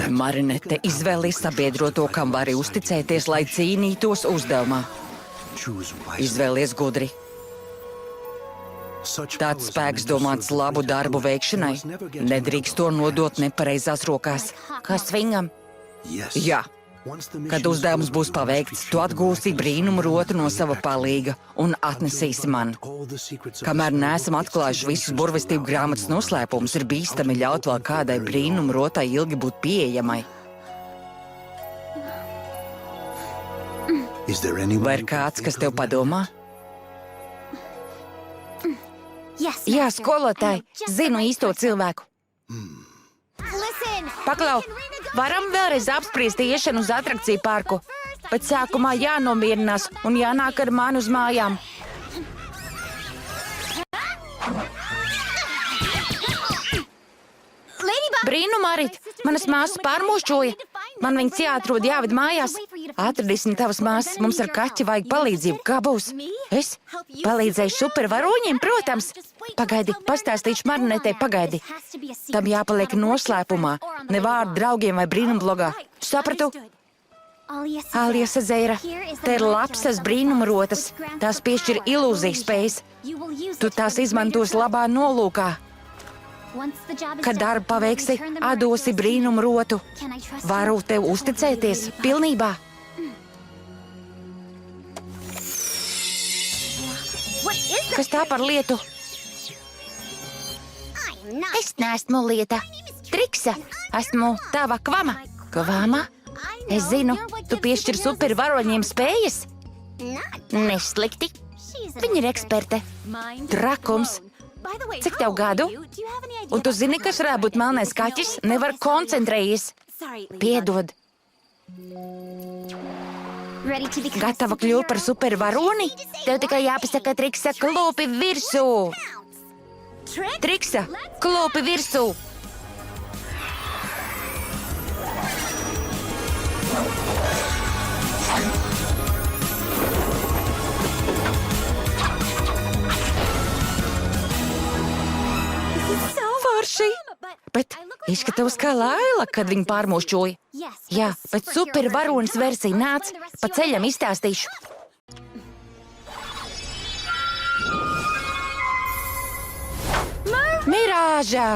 Marinete izvēlies sabiedroto, kam vari uzticēties, lai cīnītos uzdevumā. Izvēlies gudri. Tāds spēks domāts labu darbu veikšanai. Nedrīkst to nodot nepareizās rokās. Kā svingam? Jā. Kad uzdevums būs paveikts, tu atgūsi brīnumu rotu no sava palīga un atnesīsi man. Kamēr neesam atklājuši visus burvestību grāmatas noslēpumus, ir bīstami ļaut vēl kādai brīnumu rotai ilgi būt pieejamai. Vai ir kāds, kas tev padomā? Jā, skolotāji, zinu īsto cilvēku. Paklau, varam vēlreiz apspriest iešanu uz atrakciju parku, bet sākumā jānomierinās un jānāk ar mani uz mājām. Brīnumarit, manas māsas pārmošķoja. Man viņas jāatrod, jāved mājās. Atradīsim tavas māsas, mums ar kaķi vajag palīdzību. Kā būs? Es? Palīdzēšu supervaroņiem, protams. Pagaidi, pastāstīšu Marinetei, pagaidi. Tam jāpaliek noslēpumā, ne vārdu draugiem vai brīnumblogā. Sapratu? Aliasa Zeira, te ir lapsas brīnumrotas. Tās piešķir ilūzijas spējas. Tu tās izmantos labā nolūkā. Kad darbu paveiksi, atdosi brīnumu rotu. Varu tev uzticēties pilnībā. Kas tā par lietu? Es neesmu lieta. Triksa. Esmu tava kvama. Kvama? Es zinu, tu piešķir supervaroņiem spējas. Neslikti. Viņa ir eksperte. Trakums. Cik tev gadu? Un tu zini, kas varētu būt melnais kaķis? Nevar koncentrējies. Piedod. Gatava kļūt par supervaroni? Tev tikai jāpasaka Triksa, klūpi virsū. Triksa, klūpi virsū. Forši, bet izskatās kā Laila, kad viņu pārmošķoja. Jā, bet supervaronis versija nāc, pa ceļam izstāstīšu. Mirāža!